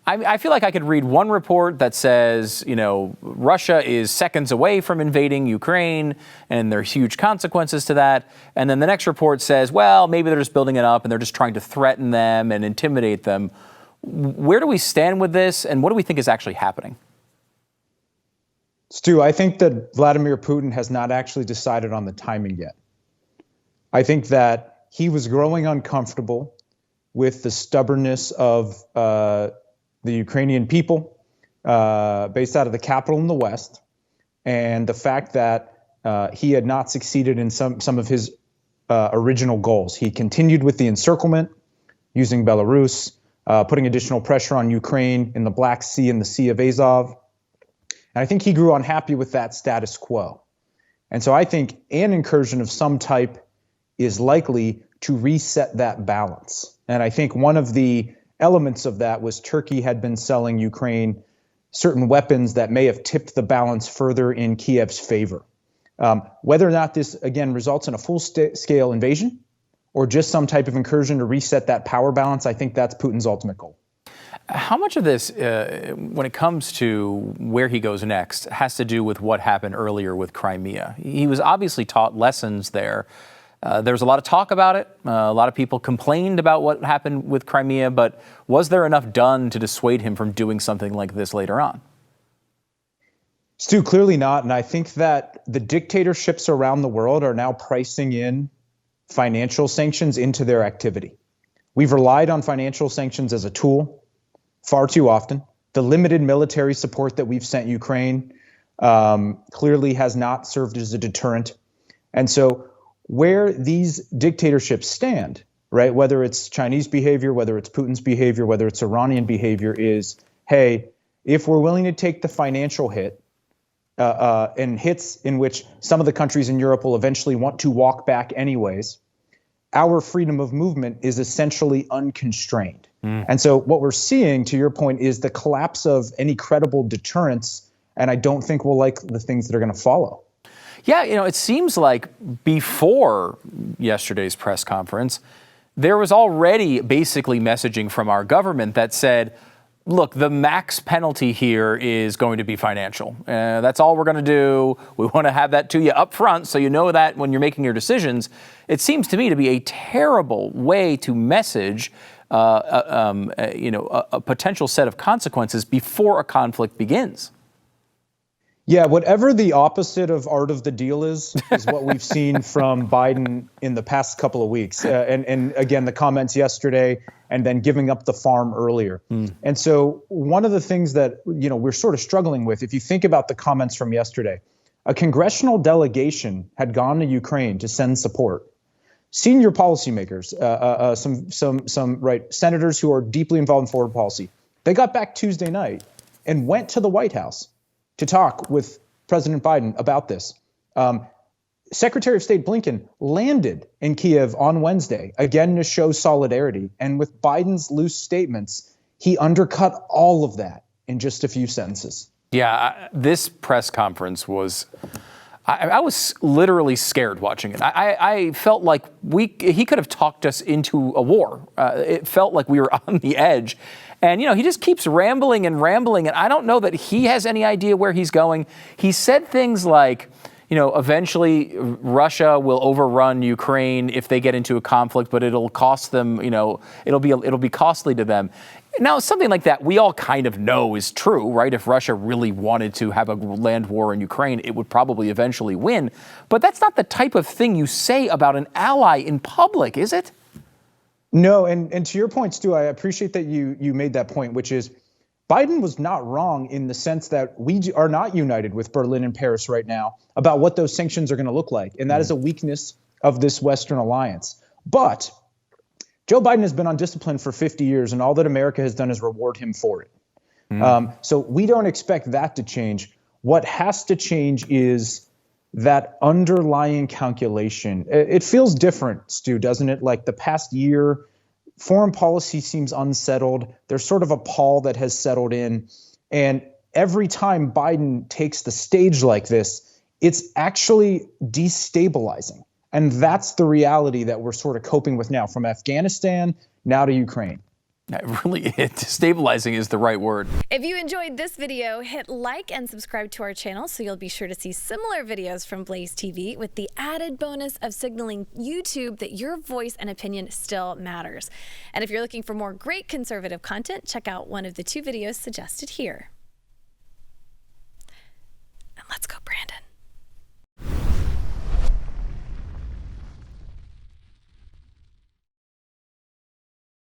I feel like I could read one report that says, Russia is seconds away from invading Ukraine and there's huge consequences to that. And then the next report says, well, maybe they're just building it up and they're just trying to threaten them and intimidate them. Where do we stand with this, and what do we think is actually happening? Stu, I think that Vladimir Putin has not actually decided on the timing yet. I think that he was growing uncomfortable with the stubbornness of the Ukrainian people based out of the capital in the West, and the fact that he had not succeeded in some of his original goals. He continued with the encirclement, using Belarus, putting additional pressure on Ukraine in the Black Sea and the Sea of Azov. And I think he grew unhappy with that status quo. And so I think an incursion of some type is likely to reset that balance. And I think one of the elements of that was Turkey had been selling Ukraine certain weapons that may have tipped the balance further in Kiev's favor. Whether or not this, again, results in a full-scale invasion or just some type of incursion to reset that power balance, I think that's Putin's ultimate goal. How much of this, when it comes to where he goes next, has to do with what happened earlier with Crimea? He was obviously taught lessons there. There's a lot of talk about it. A lot of people complained about what happened with Crimea, but was there enough done to dissuade him from doing something like this later on? Stu, clearly not. And I think that the dictatorships around the world are now pricing in financial sanctions into their activity. We've relied on financial sanctions as a tool far too often. The limited military support that we've sent Ukraine clearly has not served as a deterrent. And so where these dictatorships stand, right, whether it's Chinese behavior, whether it's Putin's behavior, whether it's Iranian behavior, is, hey, if we're willing to take the financial hit, and hits in which some of the countries in Europe will eventually want to walk back anyways, our freedom of movement is essentially unconstrained. And so what we're seeing, to your point, is the collapse of any credible deterrence, and I don't think we'll like the things that are going to follow. Yeah, it seems like before yesterday's press conference, there was already basically messaging from our government that said, look, the max penalty here is going to be financial. That's all we're going to do. We want to have that to you up front so you know that when you're making your decisions. It seems to me to be a terrible way to message a potential set of consequences before a conflict begins. Yeah, whatever the opposite of art of the deal is what we've seen from Biden in the past couple of weeks. And again, the comments yesterday and then giving up the farm earlier. And so one of the things that, we're sort of struggling with, if you think about the comments from yesterday, a congressional delegation had gone to Ukraine to send support. Senior policymakers, some senators who are deeply involved in foreign policy, they got back Tuesday night and went to the White House to talk with President Biden about this. Secretary of State Blinken landed in Kiev on Wednesday, again to show solidarity. And with Biden's loose statements, he undercut all of that in just a few sentences. Yeah, this press conference was, I was literally scared watching it. I felt like he could have talked us into a war. It felt like we were on the edge. And, he just keeps rambling. And I don't know that he has any idea where he's going. He said things like, eventually Russia will overrun Ukraine if they get into a conflict, but it'll cost them, it'll be costly to them. Now, something like that we all kind of know is true, right? If Russia really wanted to have a land war in Ukraine, it would probably eventually win. But that's not the type of thing you say about an ally in public, is it? No, and to your point, Stu, I appreciate that you made that point, which is Biden was not wrong in the sense that we are not united with Berlin and Paris right now about what those sanctions are going to look like. And that is a weakness of this Western alliance. But Joe Biden has been on discipline for 50 years, and all that America has done is reward him for it. So we don't expect that to change. What has to change is that underlying calculation. It feels different, Stu, doesn't it? Like the past year, foreign policy seems unsettled. There's sort of a pall that has settled in. And every time Biden takes the stage like this, it's actually destabilizing. And that's the reality that we're sort of coping with now, from Afghanistan now to Ukraine. Really, destabilizing is the right word. If you enjoyed this video, hit like and subscribe to our channel so you'll be sure to see similar videos from Blaze TV with the added bonus of signaling YouTube that your voice and opinion still matters. And if you're looking for more great conservative content, check out one of the 2 videos suggested here. And let's go, Brandon.